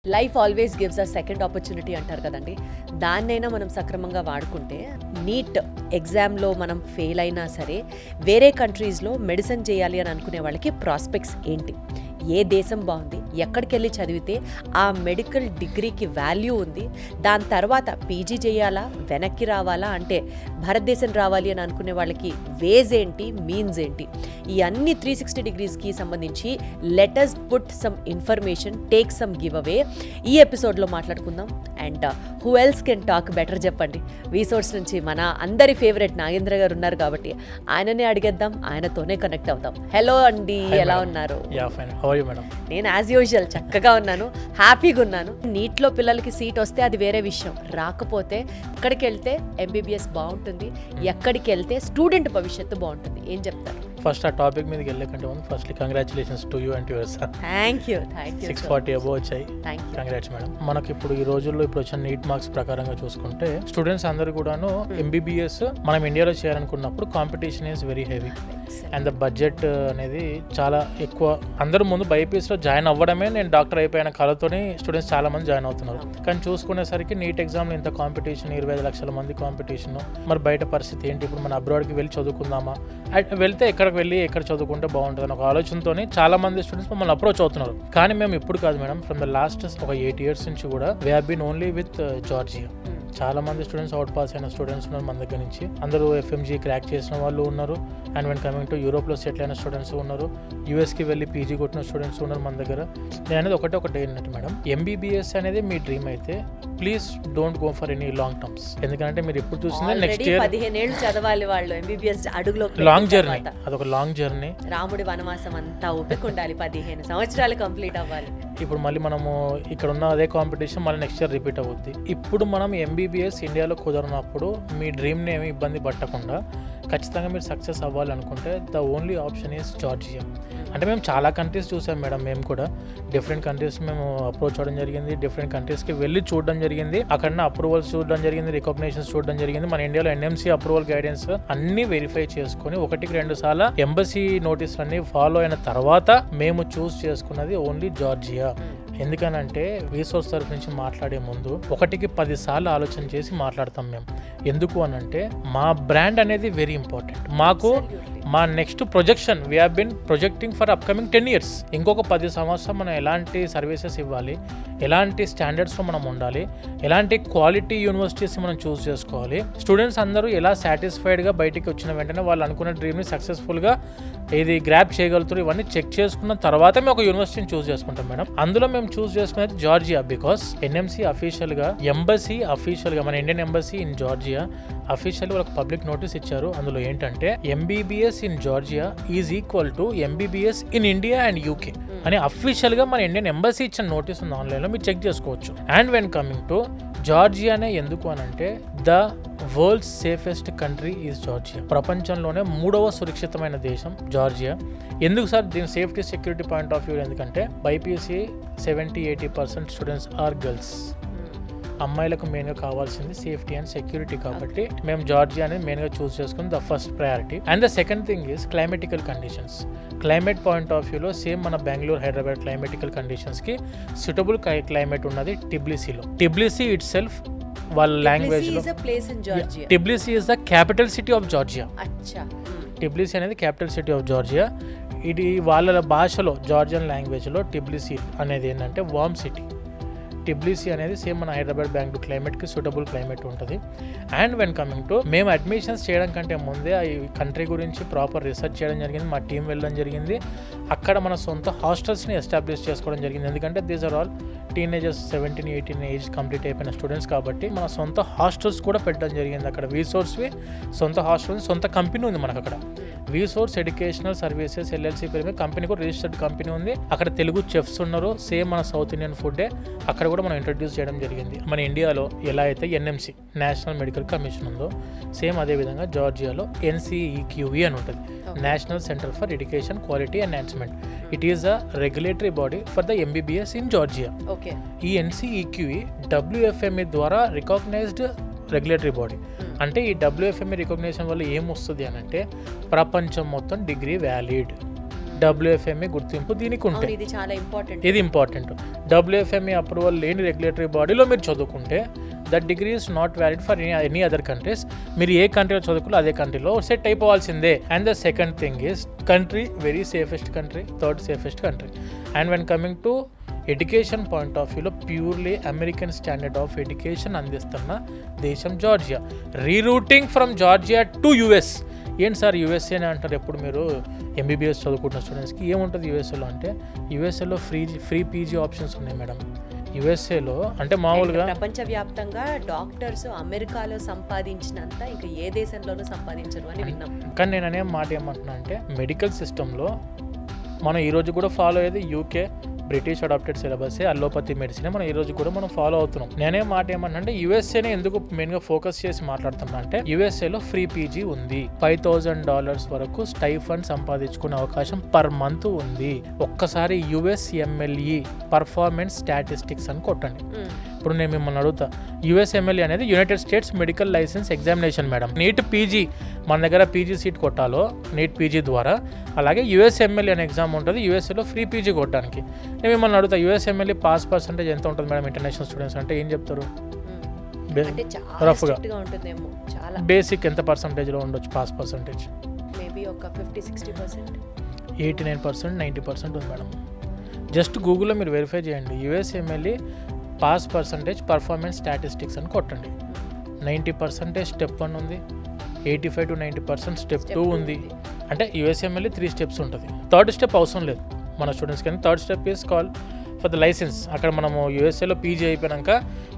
Life always gives a second opportunity అంటారు కదండి. దాన్నైనా మనం సక్రమంగా వాడుకుంటే నీట్ ఎగ్జామ్లో మనం ఫెయిల్ అయినా సరే వేరే కంట్రీస్లో మెడిసిన్ చేయాలి అని అనుకునే వాళ్ళకి ప్రాస్పెక్ట్స్ ఏంటి, ఏ దేశం బాగుంది, ఎక్కడికి వెళ్ళి చదివితే ఆ మెడికల్ డిగ్రీకి వాల్యూ ఉంది, దాని తర్వాత పీజీ చేయాలా వెనక్కి రావాలా అంటే భారతదేశం రావాలి అని అనుకునే వాళ్ళకి వేజ్ ఏంటి, మీన్స్ ఏంటి, ఈ అన్ని 360 డిగ్రీస్కి సంబంధించి letters put some information, take some give away ఈ ఎపిసోడ్లో మాట్లాడుకుందాం. And who else can talk better చెప్పండి. రీసోర్స్ నుంచి మన అందరి ఫేవరెట్ నాగేంద్ర గారు ఉన్నారు కాబట్టి ఆయననే అడిగేద్దాం, ఆయనతోనే కనెక్ట్ అవుతాం. హలో అండి, ఎలా ఉన్నారు? నేను యాజ్ యూజువల్ చక్కగా ఉన్నాను, హ్యాపీగా ఉన్నాను. నీట్లో పిల్లలకి సీట్ వస్తే అది వేరే విషయం, రాకపోతే ఎక్కడికి వెళ్తే ఎంబీబీఎస్ బాగుంటుంది, ఎక్కడికి వెళ్తే స్టూడెంట్ భవిష్యత్తు బాగుంటుంది, ఏం చెప్తారు? ఫస్ట్ ఆ టాపిక్ మీదకి వెళ్ళే కంటే ముందు firstly congratulations to you and your son. Thank you. 640 above వచ్చాయి. Congrats madam. మనకి ఇప్పుడు ఈ రోజుల్లో ఇప్పుడు వచ్చిన నీట్ మార్క్స్ ప్రకారంగా చూసుకుంటే స్టూడెంట్స్ అందరూ కూడాను ఎంబీబీఎస్ మనం ఇండియాలో చేయాలనుకున్నప్పుడు competition is very heavy and the budget అనేది చాలా ఎక్కువ. అందరూ ముందు బైపీఎస్లో జాయిన్ అవ్వడమే నేను డాక్టర్ అయిపోయిన కళతోని స్టూడెంట్స్ చాలా మంది జాయిన్ అవుతున్నారు. కానీ చూసుకునేసరికి నీట్ ఎగ్జామ్లో ఇంత కాంపిటీషన్, 25 లక్షల మంది కాంపిటీషన్. మరి బయట పరిస్థితి ఏంటి? ఇప్పుడు మన అబ్రాడ్కి వెళ్ళి చదువుకుందామా, వెళ్తే ఎక్కడికి వెళ్ళి ఎక్కడ చదువుకుంటే బాగుంటుంది అని ఒక ఆలోచనతో చాలా మంది స్టూడెంట్స్ మమ్మల్ని అప్రోచ్ అవుతున్నారు. కానీ మేము ఇప్పుడు కాదు మేడం, ఫ్రమ్ ద లాస్ట్ ఒక 8 years నుంచి కూడా we have been only with Georgia. చాలా మంది స్టూడెంట్స్ అవుట్ పాస్ అయిన స్టూడెంట్స్ ఉన్నారు మన దగ్గర నుంచి. అందరూ ఎఫ్ఎంజీ క్రాక్ చేసిన వాళ్ళు ఉన్నారు. అండ్ వెన్ కమింగ్ టు యూరోప్లో సెటిల్ అయిన స్టూడెంట్స్ ఉన్నారు. యూఎస్కి వెళ్ళి పీజీ కొట్టిన స్టూడెంట్స్ ఉన్నారు మన దగ్గర. నేను అనేది ఒకటే ఏంటంటే మేడం, ఎంబీబీఎస్ అనేది మీ డ్రీమ్ అయితే please don't go for any long terms. ఎందుకంటే మీరు ఇప్పుడు చూసింది నెక్స్ట్ ఇయర్ 15 ఏళ్ళు చదవాలి వాళ్ళు ఎంబీబీఎస్ అడుగులో. లాంగ్ జర్నీ, అదొక లాంగ్ జర్నీ. రాముడి వనవాసం అంతా ఓపిక ఉండాలి, 15 సంవత్సరాలు కంప్లీట్ అవ్వాలి. ఇప్పుడు మళ్ళీ మనము ఇక్కడ ఉన్న అదే కాంపిటీషన్ మళ్ళీ నెక్స్ట్ ఇయర్ రిపీట్ అవుద్ది. ఇప్పుడు మనం ఎంబీబీఎస్ ఇండియాలో కుదరనప్పుడు మీ డ్రీమ్ని ఏమి ఇబ్బంది పట్టకుండా ఖచ్చితంగా మీరు సక్సెస్ అవ్వాలనుకుంటే the only option is Georgia. అంటే మేము చాలా కంట్రీస్ చూసాం మేడం, మేము కూడా డిఫరెంట్ కంట్రీస్ మేము అప్రోచ్ అవ్వడం జరిగింది, డిఫరెంట్ కంట్రీస్కి వెళ్ళి చూడడం జరిగింది, అక్కడ అప్రూవల్స్ చూడడం జరిగింది, రికగ్నేషన్స్ చూడడం జరిగింది. మన ఇండియాలో ఎన్ఎంసీ అప్రూవల్ గైడెన్స్ అన్ని వెరిఫై చేసుకుని 1-2 సార్లు ఎంబసీ నోటీసులన్నీ ఫాలో అయిన తర్వాత మేము చూస్ చేసుకున్నది ఓన్లీ జార్జియా. ఎందుకనంటే రీసోర్స్ తరఫు నుంచి మాట్లాడే ముందు 1-10 సార్లు ఆలోచన చేసి మాట్లాడతాం మేము. ఎందుకు అనంటే మా బ్రాండ్ అనేది వెరీ ఇంపార్టెంట్. మాకు మా next projection we have been projecting for upcoming 10 years. ఇంకొక 10 సంవత్సరం మనం ఎలాంటి సర్వీసెస్ ఇవ్వాలి, ఎలాంటి స్టాండర్డ్స్లో మనం ఉండాలి, ఎలాంటి క్వాలిటీ యూనివర్సిటీస్ మనం చూస్ చేసుకోవాలి, స్టూడెంట్స్ అందరూ ఎలా సాటిస్ఫైడ్గా బయటికి వచ్చిన వెంటనే వాళ్ళు అనుకున్న డ్రీమ్ని సక్సెస్ఫుల్గా ఇది గ్రాప్ చేయగలుగుతారు, ఇవన్నీ చెక్ చేసుకున్న తర్వాత మేము ఒక యూనివర్సిటీని చూస్ చేసుకుంటాం మేడం. అందులో మేము చూస్ చేసుకునేది జార్జియా. బికాస్ ఎన్ఎంసీ అఫీషియల్గా, ఎంబసీ అఫీషియల్గా, మన ఇండియన్ ఎంబసీ ఇన్ జార్జియా అఫీషియల్గా వాళ్ళకి పబ్లిక్ నోటీస్ ఇచ్చారు. అందులో ఏంటంటే MBBS in Georgia is equal to MBBS in India and UK అని అఫీషియల్గా మన ఇండియన్ ఎంబసీ ఇచ్చిన నోటీస్ ఉంది, ఆన్లైన్లో మీరు చెక్ చేసుకోవచ్చు. అండ్ వెన్ కమింగ్ టు జార్జియానే ఎందుకు అనంటే the world's safest country is Georgia. ప్రపంచంలోనే 3వ సురక్షితమైన దేశం జార్జియా. ఎందుకు సార్ దీని safety security point of view? ఎందుకంటే బైపీసీ 70-80% స్టూడెంట్స్ ఆర్ గర్ల్స్. అమ్మాయిలకు మెయిన్గా కావాల్సింది సేఫ్టీ అండ్ సెక్యూరిటీ కాబట్టి మేము జార్జియా అనేది మెయిన్గా చూస్ చేసుకుని the first priority. And the second thing is climatical conditions. Climate point of వ్యూలో సేమ్ మన బెంగళూరు, హైదరాబాద్ క్లైమేటికల్ కండిషన్స్కి సూటబుల్ క్లైమేట్ ఉన్నది టిబ్లిసీలో. టిబ్లిసీ ఇట్ సెల్ఫ్ వాళ్ళ లాంగ్వేజ్ లో Tbilisi is the capital city of Georgia. Tbilisi అనేది క్యాపిటల్ సిటీ ఆఫ్ జార్జియా. ఇది వాళ్ళ భాషలో జార్జియన్ లాంగ్వేజ్లో టిబ్లిసీ అనేది ఏంటంటే వార్మ్ సిటీ. టిబ్లిసీ అనేది సేమ్ మన హైదరాబాద్, బెంగళూరు క్లైమేట్కి సూటబుల్ క్లైమేట్ ఉంటుంది. అండ్ వెన్ కమింగ్ టు మేము అడ్మిషన్స్ చేయడం కంటే ముందే ఈ కంట్రీ గురించి ప్రాపర్ రీసెర్చ్ చేయడం జరిగింది, మా టీం వెళ్ళడం జరిగింది. అక్కడ మన సొంత హాస్టల్స్ని ఎస్టాబ్లిష్ చేసుకోవడం జరిగింది. ఎందుకంటే these are all teenagers, 17-18 age complete అయిపోయిన స్టూడెంట్స్ కాబట్టి మన సొంత హాస్టల్స్ కూడా పెట్టడం జరిగింది. అక్కడ వీసోర్స్వి సొంత హాస్టల్స్, సొంత కంపెనీ ఉంది మనకు అక్కడ. వీసోర్స్ ఎడ్యుకేషనల్ సర్వీసెస్ ఎల్ఎల్సీ పేరు మీద కంపెనీ కూడా రిజిస్టర్డ్ కంపెనీ ఉంది. అక్కడ తెలుగు చెఫ్స్ ఉన్నారు, సేమ్ మన సౌత్ ఇండియన్ ఫుడ్డే అక్కడ కూడా మనం ఇంట్రడ్యూస్ చేయడం జరిగింది. మన ఇండియాలో ఎలా అయితే ఎన్ఎంసీ నేషనల్ మెడికల్ కమిషన్ ఉందో సేమ్ అదేవిధంగా జార్జియాలో NCEQE అని ఉంటుంది, national centre for education quality enhancement. It is a regulatory body for the MBBS in Georgia. ఈ NCEQE WFME ద్వారా రికగ్నైజ్డ్ రెగ్యులేటరీ బాడీ. అంటే ఈ WFME రికగ్నేషన్ వల్ల ఏమొస్తుంది అని అంటే ప్రపంచం మొత్తం డిగ్రీ వ్యాలిడ్, WFME గుర్తింపు దీనికి ఉంటే అవును, ఇది చాలా ఇంపార్టెంట్. ఇది ఇంపార్టెంట్. WFME అప్రూవల్ లేని రెగ్యులేటరీ బాడీలో మీరు చదువుకుంటే that degree is not valid for any other countries. మీరు ఏ కంట్రీలో చదువుకున్నా అదే కంట్రీలో సెట్ అయిపోవాల్సిందే. And the second thing is country very safest country, third safest country. And when coming to education point of వ్యూలో purely American standard of education అందిస్తున్న దేశం Georgia. Rerouting from Georgia to US. ఏంటి sir USA అని అంటారు ఎప్పుడు మీరు MBBS చదువుకుంటున్న స్టూడెంట్స్కి. ఏముంటుంది USAలో అంటే USAలో ఫ్రీ PG ఆప్షన్స్ ఉన్నాయి మేడం. USAలో అంటే మామూలుగా ప్రపంచవ్యాప్తంగా డాక్టర్స్ అమెరికాలో సంపాదించినంత ఇంకా ఏ దేశంలోనూ సంపాదించరు అని విన్నాం. కానీ నేను అనే మాట ఏమంటున్నా అంటే మెడికల్ సిస్టంలో మనం ఈరోజు కూడా ఫాలో అయ్యేది UK బ్రిటిష్ అడాప్టెడ్ సిలబసే, అల్లోపతి మెడిసిన్ మనం ఈరోజు కూడా మనం ఫాలో అవుతున్నాం. నేనే మాట ఏమంటే USAనే ఎందుకు మెయిన్గా ఫోకస్ చేసి మాట్లాడుతున్నా అంటే USAలో ఫ్రీ PG ఉంది. $5,000 వరకు స్టైఫండ్ సంపాదించుకునే అవకాశం పర్ మంత్ ఉంది. ఒక్కసారి USMLE పర్ఫార్మెన్స్ స్టాటిస్టిక్స్ అని కొట్టండి. ఇప్పుడు నేను మిమ్మల్ని అడుగుతా, USMLE అనేది United States medical license examination madam. NEET PG మన దగ్గర PG సీట్ కొట్టాలో నీట్ PG ద్వారా, అలాగే USMLE అనే ఎగ్జామ్ ఉంటుంది USAలో ఫ్రీ PG కొట్టడానికి. నేను మిమ్మల్ని అడుగుతా USMLE పాస్ పర్సెంటేజ్ ఎంత ఉంటుంది మేడం ఇంటర్నేషనల్ స్టూడెంట్స్ అంటే ఏం చెప్తారు? రఫ్గా బేసిక్ ఎంత పర్సంటేజ్లో ఉండొచ్చు పాస్ పర్సంటేజ్? మేబీ ఒక 50-60%, 89%, 90% ఉంది మేడం. జస్ట్ గూగుల్లో మీరు వెరిఫై చేయండి USMLE pass percentage performance statistics అని కొట్టండి. 90% స్టెప్ 1 ఉంది, 85 to 90% స్టెప్ 2 ఉంది. అంటే USMLE 3 స్టెప్స్ ఉంటుంది. థర్డ్ స్టెప్ అవసరం లేదు మన స్టూడెంట్స్ కానీ. Third step is call for the license. అక్కడ మనము USAలో PG అయిపోయాక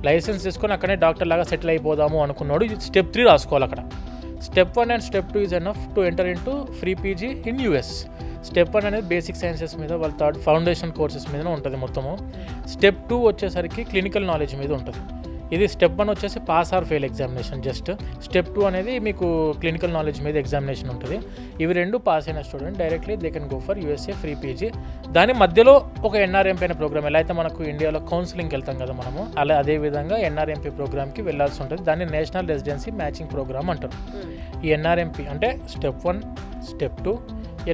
లైసెన్స్ తీసుకొని అక్కడే డాక్టర్ లాగా సెటిల్ అయిపోదాము అనుకున్నాడు స్టెప్ 3 రాసుకోవాలి అక్కడ. Step 1 and step 2 is enough to enter in to free PG in US. Step 1 అనేది బేసిక్ సైన్సెస్ మీద, వాళ్ళ థర్డ్ ఫౌండేషన్ కోర్సెస్ మీద ఉంటుంది మొత్తము. స్టెప్ 2 వచ్చేసరికి క్లినికల్ నాలెడ్జ్ మీద ఉంటుంది. ఇది స్టెప్ 1 వచ్చేసి pass or fail examination just. Step 2 అనేది మీకు క్లినికల్ నాలెడ్జ్ మీద ఎగ్జామినేషన్ ఉంటుంది. ఇవి రెండు పాస్ అయిన student directly they can go for USA free PG. దాని మధ్యలో ఒక NRMP అనే ప్రోగ్రామ్, ఎలా అయితే మనకు ఇండియాలో కౌన్సిలింగ్కి వెళ్తాం కదా మనము, అలా అదేవిధంగా NRMP ప్రోగ్రామ్కి వెళ్ళాల్సి ఉంటుంది. దాన్ని నేషనల్ రెసిడెన్సీ మ్యాచింగ్ ప్రోగ్రామ్ అంటారు. ఈ NRMP అంటే స్టెప్ 1, స్టెప్ 2,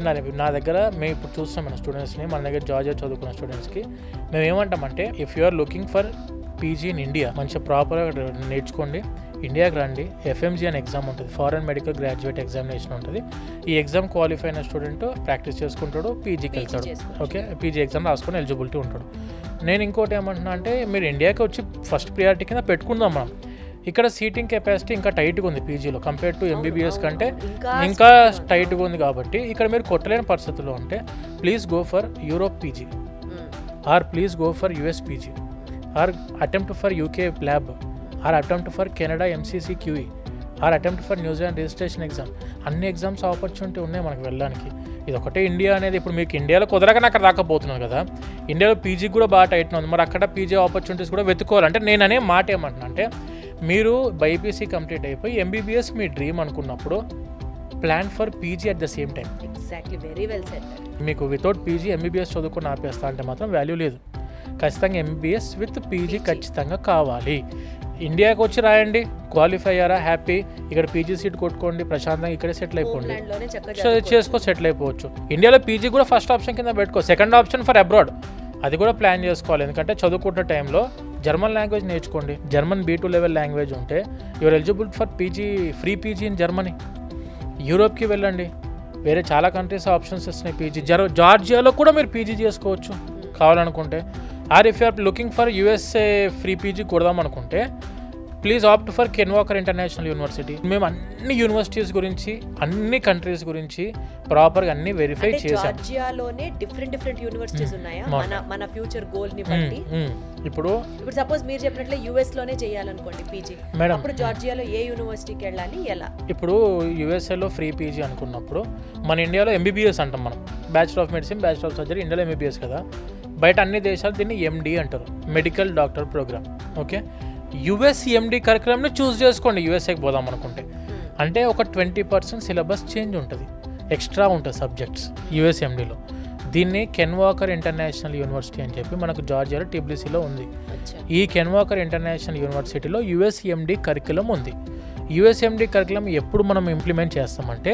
NRMP. నా దగ్గర మేము ఇప్పుడు చూస్తాం మన స్టూడెంట్స్ని, మన దగ్గర జార్జియా చదువుకున్న స్టూడెంట్స్కి మేము ఏమంటామంటే, if you are looking for PG in India, మంచిగా ప్రాపర్గా నేర్చుకోండి, ఇండియాకి రండి. FMG అనే ఎగ్జామ్ ఉంటుంది, ఫారెన్ మెడికల్ గ్రాడ్యుయేట్ ఎగ్జామినేషన్ ఉంటుంది. ఈ ఎగ్జామ్ క్వాలిఫై అయిన స్టూడెంట్ ప్రాక్టీస్ చేసుకుంటాడు, PGకి వెళ్తాడు. ఓకే, PG ఎగ్జామ్ రాసుకొని ఎలిజిబిలిటీ ఉంటాడు. నేను ఇంకోటి ఏమంటున్నా అంటే, మీరు ఇండియాకి వచ్చి ఫస్ట్ ప్రియారిటీ కింద పెట్టుకుందాం మనం. ఇక్కడ సీటింగ్ కెపాసిటీ ఇంకా టైట్గా ఉంది PGలో కంపేర్ టు MBBS కంటే ఇంకా టైట్గా ఉంది. కాబట్టి ఇక్కడ మీరు కొట్టలేని పరిస్థితుల్లో ఉంటే please go for Europe PG or please go for US PG or attempt for UK lab or attempt for Canada MCC QE or attempt for New Zealand registration exam. అన్ని ఎగ్జామ్స్ ఆపర్చునిటీ ఉన్నాయి మనకు వెళ్ళడానికి. ఇది ఒకటే ఇండియా అనేది. ఇప్పుడు మీకు ఇండియాలో కుదరకనే అక్కడ రాకపోతున్నారు కదా, ఇండియాలో PG కూడా బాగా టైట్ ఉంది. మరి అక్కడ PG ఆపర్చునిటీస్ కూడా వెతుక్కోవాలంటే నేను అనే మాట ఏమంటున్నా అంటే, మీరు BPC కంప్లీట్ అయిపోయి MBBS మీ డ్రీమ్ అనుకున్నప్పుడు plan for PG at the same time. Exactly, very well said. మీకు వితౌట్ PG MBBS చదువుకుని ఆపేస్తా అంటే మాత్రం వాల్యూ లేదు. ఖచ్చితంగా MBBS విత్ PG ఖచ్చితంగా కావాలి. ఇండియాకి వచ్చి రాయండి, క్వాలిఫై అయ్యారా హ్యాపీ, ఇక్కడ PG సీట్ కొట్టుకోండి, ప్రశాంతంగా ఇక్కడే సెటిల్ అయిపోండి, సెటిల్ అయిపోవచ్చు. ఇండియాలో PG కూడా ఫస్ట్ ఆప్షన్ కింద పెట్టుకో, సెకండ్ ఆప్షన్ ఫర్ అబ్రాడ్ అది కూడా ప్లాన్ చేసుకోవాలి. ఎందుకంటే చదువుకుంటున్న టైంలో జర్మన్ లాంగ్వేజ్ నేర్చుకోండి. జర్మన్ B2 లెవెల్ లాంగ్వేజ్ ఉంటే your eligible for PG free PG in Germany. యూరోప్కి వెళ్ళండి, వేరే చాలా కంట్రీస్ ఆప్షన్స్ వస్తున్నాయి PG. జార్జియాలో కూడా మీరు PG చేసుకోవచ్చు కావాలనుకుంటే. Or if you're looking for USA free PG కొడదాం అనుకుంటే please opt for Ken Walker international university. మేము అన్ని యూనివర్సిటీస్ గురించి, అన్ని కంట్రీస్ గురించి ప్రాపర్గా అన్ని వెరిఫై చేసాం. జార్జియాలోనే డిఫరెంట్ యూనివర్సిటీస్ ఉన్నాయా మన ఫ్యూచర్ గోల్ ని బట్టి? ఇప్పుడు సపోజ్ మీరు చెప్పినట్లే US లోనే చేయాలనుకోండి PG, అప్పుడు జార్జియాలో ఏ యూనివర్సిటీకి వెళ్ళాలి, ఎలా? ఇప్పుడు USAలో ఫ్రీ PG అనుకున్నప్పుడు మన ఇండియాలో MBBS అంటాం మనం, bachelor of medicine, bachelor of surgery, ఇండియాలో MBBS కదా. బయట అన్ని దేశాలు దీన్ని MD అంటారు, medical doctor program. Okay, US MD కరికులంని చూస్ చేసుకోండి USAకి పోదాం అనుకుంటే. అంటే ఒక 20% సిలబస్ చేంజ్ ఉంటుంది, ఎక్స్ట్రా ఉంటుంది సబ్జెక్ట్స్ USMDలో. దీన్ని కెన్ వాకర్ ఇంటర్నేషనల్ యూనివర్సిటీ అని చెప్పి మనకు జార్జియాలో TBCలో ఉంది. ఈ కెన్ వాకర్ ఇంటర్నేషనల్ యూనివర్సిటీలో USMD కరికులం ఉంది. USMD కరికులం ఎప్పుడు మనం ఇంప్లిమెంట్ చేస్తామంటే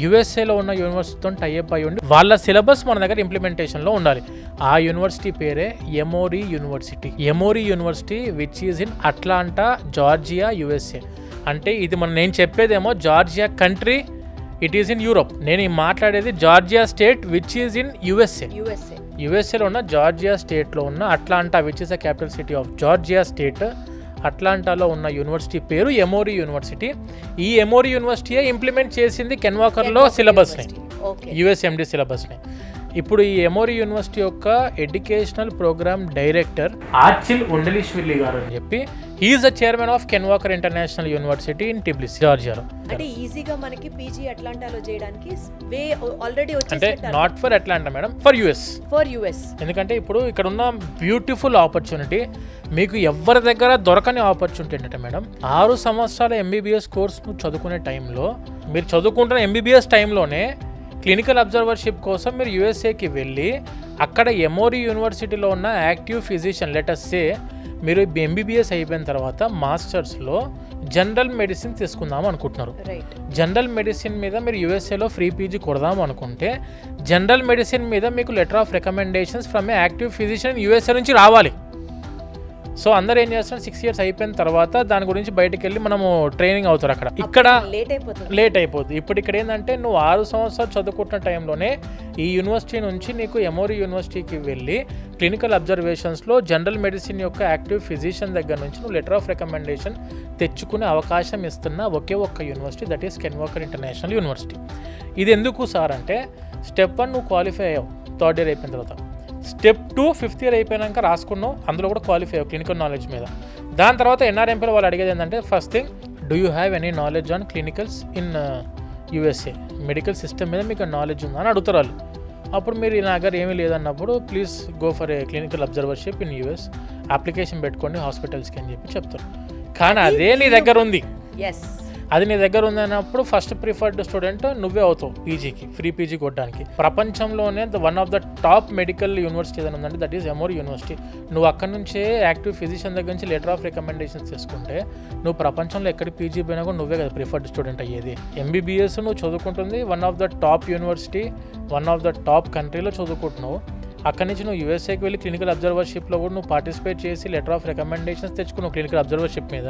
యుఎస్ఏలో ఉన్న యూనివర్సిటీతో టైఅప్ అయి ఉండి వాళ్ళ సిలబస్ మన దగ్గర ఇంప్లిమెంటేషన్లో ఉండాలి. ఆ యూనివర్సిటీ పేరే Emory university which is in Atlanta, Georgia, USA. అంటే ఇది నేను చెప్పేదేమో జార్జియా country, it is in Europe. నేను మాట్లాడేది Georgia state which is in యుఎస్ఏలో ఉన్న జార్జియా స్టేట్లో ఉన్న Atlanta which is the capital city of Georgia state. అట్లాంటాలో ఉన్న యూనివర్సిటీ పేరు ఎమోరీ యూనివర్సిటీ. ఈ ఎమోరీ యూనివర్సిటీయే ఇంప్లిమెంట్ చేసింది కెన్వాకర్లో సిలబస్ని, యుఎస్ఎండి సిలబస్ని. ఇప్పుడు ఈ ఎమోరీ యూనివర్సిటీ యొక్క educational program director Archil Undalishvili గారు అని చెప్పి, he is the chairman of Kenwalker international university in Tbilisi, జార్జియాలో. అంటే ఈజీగా మనకి పీజీ అట్లాంటాలో చేయడానికి వే ఆల్రెడీ అంటే not for Atlanta madam, for US. ఎందుకంటే ఇప్పుడు ఇక్కడ ఉన్న బ్యూటిఫుల్ ఆపర్చునిటీ మీకు ఎవరి దగ్గర దొరకని ఆపర్చునిటీ ఏంటంటే మేడం, 6 సంవత్సరాల ఎంబీబీఎస్ కోర్సును చదువుకునే టైంలో, మీరు చదువుకుంటున్న ఎంబీబీఎస్ టైంలోనే క్లినికల్ అబ్జర్వర్షిప్ కోసం మీరు యుఎస్ఏకి వెళ్ళి అక్కడ ఎమోరీ యూనివర్సిటీలో ఉన్న యాక్టివ్ ఫిజిషియన్, లెటస్ సే మీరు ఎంబీబీఎస్ అయిపోయిన తర్వాత మాస్టర్స్లో జనరల్ మెడిసిన్ తీసుకుందాం అనుకుంటున్నారు. జనరల్ మెడిసిన్ మీద మీరు యుఎస్ఏలో ఫ్రీ పీజీ కొడదాం అనుకుంటే జనరల్ మెడిసిన్ మీద మీకు letter of recommendations from A active physician USA నుంచి రావాలి. సో అందరు ఏం చేస్తారు, 6 years అయిపోయిన తర్వాత దాని గురించి బయటకు వెళ్ళి మనము ట్రైనింగ్ అవుతారు. అక్కడ ఇక్కడ లేట్ అయిపోతుంది. ఇప్పుడు ఇక్కడ ఏంటంటే నువ్వు 6 సంవత్సరాలు చదువుకుంటున్న టైంలోనే ఈ యూనివర్సిటీ నుంచి నీకు ఎమోరీ యూనివర్సిటీకి వెళ్ళి క్లినికల్ అబ్జర్వేషన్స్లో జనరల్ మెడిసిన్ యొక్క యాక్టివ్ ఫిజిషియన్ దగ్గర నుంచి నువ్వు లెటర్ ఆఫ్ రికమెండేషన్ తెచ్చుకునే అవకాశం ఇస్తున్న ఒకే ఒక్క university, that is కెన్వాకర్ international university. ఇది ఎందుకు సార్ అంటే, స్టెప్ 1 నువ్వు క్వాలిఫై అయ్యావు 3rd year అయిపోయిన తర్వాత, స్టెప్ 2 5th year అయిపోయాక రాసుకున్నావు, అందులో కూడా క్వాలిఫై అయ్యావు క్లినికల్ నాలెడ్జ్ మీద. దాని తర్వాత ఎన్ఆర్ఎంపీలో వాళ్ళు అడిగేది ఏంటంటే, first thing, do you have any knowledge on clinicals in USA, medical system మీద మీకు నాలెడ్జ్ ఉందా అని అడుగుతారు వాళ్ళు. అప్పుడు మీరు నా దగ్గర ఏమీ లేదన్నప్పుడు please go for a clinical observership in US, application పెట్టుకోండి హాస్పిటల్స్కి అని చెప్పి చెప్తారు. కానీ అదే నీ దగ్గర ఉంది, అది నీ దగ్గర ఉందన్నప్పుడు ఫస్ట్ ప్రిఫర్డ్ స్టూడెంట్ నువ్వే అవుతావు పీజీకి, ఫ్రీ పీజీ కొట్టడానికి. ప్రపంచంలోనే one of the top medical university ఏదైనా ఉందంటే దట్ ఈస్ ఎమోరీ యూనివర్సిటీ. నువ్వు అక్కడ నుంచే యాక్టివ్ ఫిజిషియన్ దగ్గర నుంచి లెటర్ ఆఫ్ రికమెండేషన్స్ తీసుకుంటే నువ్వు ప్రపంచంలో ఎక్కడ పీజీ పోయినా కూడా నువ్వే కదా ప్రిఫర్డ్ స్టూడెంట్ అయ్యేది. ఎంబీబీఎస్ నువ్వు చదువుకుంటుంది one of the top university, one of the top కంట్రీలో చదువుకుంటున్నావు. అక్కడి నుంచి నువ్వు యూఎస్ఏకి వెళ్ళి క్లినికల్ అబ్జర్వర్షిప్లో కూడా నువ్వు పార్టిసిపేట్ చేసి లెటర్ ఆఫ్ రికమెండేషన్స్ తెచ్చుకున్నావు క్లినికల్ అబ్జర్వర్షిప్ మీద.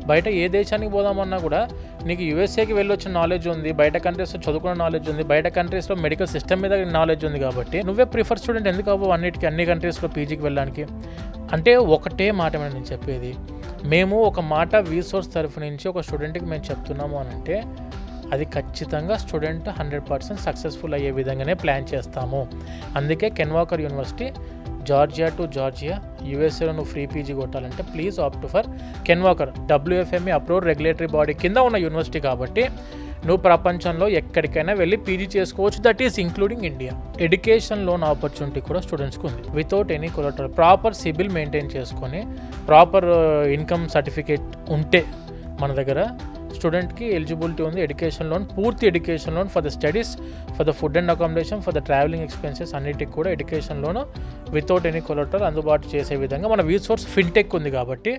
బయట ఏ దేశానికి పోదామన్నా కూడా నీకు యూఎస్ఏకి వెళ్ళి వచ్చిన నాలెడ్జ్ ఉంది, బయట కంట్రీస్లో చదువుకున్న నాలెడ్జ్ ఉంది, బయట కంట్రీస్లో మెడికల్ సిస్టమ్ మీద నాలెడ్జ్ ఉంది. కాబట్టి నువ్వే ప్రిఫర్ స్టూడెంట్ ఎందుకు అవ్వవు అన్ని కంట్రీస్లో పీజీకి వెళ్ళడానికి. అంటే ఒకటే మాట మీద నేను చెప్పేది, మేము ఒక మాట వీసోర్స్ తరఫు నుంచి ఒక స్టూడెంట్కి మేము చెప్తున్నాము అని అంటే అది ఖచ్చితంగా స్టూడెంట్ 100% సక్సెస్ఫుల్ అయ్యే విధంగానే ప్లాన్ చేస్తాము. అందుకే కెన్వాకర్ యూనివర్సిటీ, జార్జియా టు జార్జియా, యూఎస్ఏలో నువ్వు ఫ్రీ పీజీ కొట్టాలంటే please opt for కెన్వాకర్. WFME approved regulatory body కింద ఉన్న యూనివర్సిటీ కాబట్టి నువ్వు ప్రపంచంలో ఎక్కడికైనా వెళ్ళి పీజీ చేసుకోవచ్చు, that is including India. Education loan opportunity కూడా స్టూడెంట్స్కి ఉంది without any collateral. Proper CIBIL maintain చేసుకొని ప్రాపర్ ఇన్కమ్ సర్టిఫికేట్ ఉంటే మన దగ్గర స్టూడెంట్కి ఎలిజిబిలిటీ ఉంది ఎడ్యుకేషన్ లోన్, పూర్తి education loan for the studies, for the food and accommodation, for the travelling expenses అన్నిటికి కూడా education loan without any collateral అందుబాటు చేసే విధంగా మన వీసోర్స్ ఫిన్టెక్ ఉంది. కాబట్టి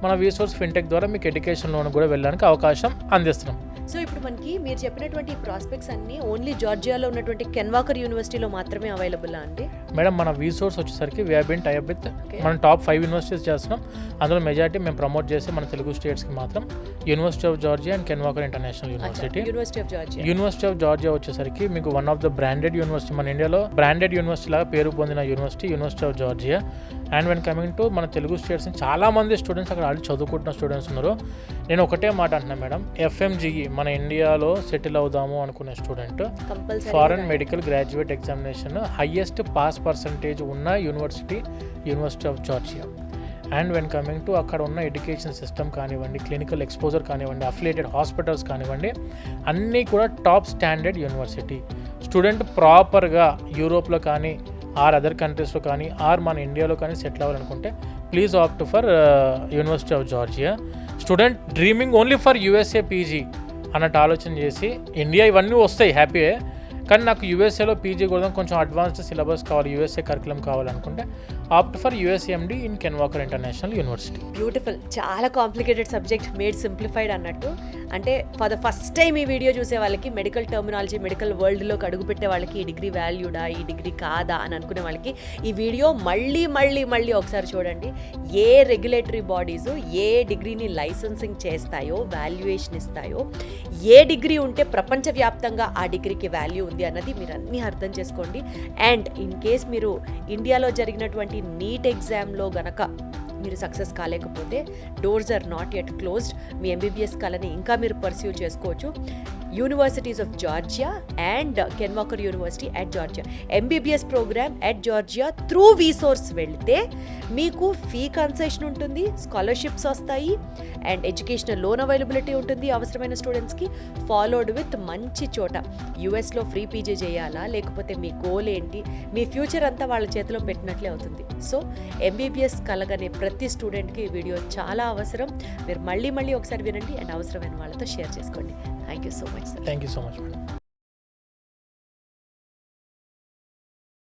మన వీసోర్స్ ఫిన్టెక్ ద్వారా మీకు ఎడ్యుకేషన్ లోన్ కూడా వెళ్ళడానికి అవకాశం అందిస్తున్నాం. సో ఇప్పుడు మనకి మీరు చెప్పినటువంటి ప్రాస్పెక్ట్స్ అన్ని ఓన్లీ జార్జియాలో ఉన్నటువంటి కెన్వాకర్ యూనివర్సిటీలో మాత్రమే అవైలబుల్ అండి? మేడం మన వీసోర్స్ వచ్చేసరికి we have been tie up with మనం టాప్ 5 యూనివర్సిటీస్ చేస్తున్నాం. అందులో మెజారిటీ మేము ప్రమోట్ చేసి మన తెలుగు స్టేట్స్కి మాత్రం university of Georgia and కెన్వాకర్ international university. University of Georgia వచ్చేసరికి మీకు one of the branded university, మన ఇండియాలో బ్రాండెడ్ యూనివర్సిటీ లాగా పేరు పొందిన university of Georgia. And when coming to మన తెలుగు స్టేట్స్ చాలా మంది స్టూడెంట్స్ అక్కడ ఆల్రెడీ చదువుకుంటున్న స్టూడెంట్స్ ఉన్నారు. నేను ఒకటే మాట అంటున్నాను మేడం, FMGE మన ఇండియాలో సెటిల్ అవుదాము అనుకునే student foreign medical graduate examination highest pass percentage ఉన్న university of Georgia. And when coming to అక్కడ ఉన్న ఎడ్యుకేషన్ సిస్టమ్ కానివ్వండి, క్లినికల్ ఎక్స్పోజర్ కానివ్వండి, అఫిలియేటెడ్ హాస్పిటల్స్ కానివ్వండి, అన్నీ కూడా టాప్ స్టాండర్డ్ యూనివర్సిటీ. స్టూడెంట్ ప్రాపర్గా యూరోప్లో కానీ ఆర్ అదర్ కంట్రీస్లో కానీ ఆర్ మన ఇండియాలో కానీ సెటిల్ అవ్వాలనుకుంటే please opt for university of Georgia. Student dreaming only for USA PG అన్నట్టు ఆలోచన చేసి, ఇండియా ఇవన్నీ వస్తాయి హ్యాపీయే, కానీ నాకు యూఎస్ఏలో పీజీ కూడా కొంచెం అడ్వాన్స్డ్ సిలబస్ కావాలి, యూఎస్ఏ కరికులం కావాలనుకుంటే opt for USMD in can Walker international university. Beautiful. చాలా కాంప్లికేటెడ్ సబ్జెక్ట్ మేడ్ సింప్లిఫైడ్ అన్నట్టు. అంటే ఫర్ ద ఫస్ట్ టైం ఈ వీడియో చూసే వాళ్ళకి, మెడికల్ టర్మినాలజీ, మెడికల్ వరల్డ్లోకి అడుగుపెట్టే వాళ్ళకి ఈ డిగ్రీ వాల్యూడా, ఈ డిగ్రీ కాదా అని అనుకునే వాళ్ళకి ఈ వీడియో మళ్ళీ ఒకసారి చూడండి. ఏ రెగ్యులేటరీ బాడీసు ఏ డిగ్రీని లైసెన్సింగ్ చేస్తాయో, వాల్యుయేషన్ ఇస్తాయో, ఏ డిగ్రీ ఉంటే ప్రపంచవ్యాప్తంగా ఆ డిగ్రీకి వాల్యూ ఉంది అన్నది మీరు అన్నీ అర్థం చేసుకోండి. అండ్ ఇన్ కేస్ మీరు ఇండియాలో జరిగినటువంటి నీట్ ఎగ్జామ్లో గనక మీరు సక్సెస్ కాలేకపోతే doors are not yet closed. మీ MBBS కళని ఇంకా మీరు పర్స్యూ చేసుకోవచ్చు. Universities of Georgia and Ken Walker university at Georgia, MBBS program at Georgia through VSource వెళ్తే మీకు ఫీ కన్సెషన్ ఉంటుంది, స్కాలర్షిప్స్ వస్తాయి అండ్ ఎడ్యుకేషనల్ లోన్ అవైలబిలిటీ ఉంటుంది అవసరమైన స్టూడెంట్స్కి. ఫాలోడ్ విత్ మంచి చోట. యుఎస్లో ఫ్రీ పీజీ చేయాలా, లేకపోతే మీ గోల్ ఏంటి, మీ ఫ్యూచర్ అంతా వాళ్ళ చేతిలో పెట్టినట్లే అవుతుంది. సో MBBS కలగనే ప్రతి స్టూడెంట్కి ఈ వీడియో చాలా అవసరం. మీరు మళ్ళీ ఒకసారి వినండి అండ్ అవసరమైన వాళ్ళతో షేర్ చేసుకోండి. Thank you so much sir. Thank you so much madam.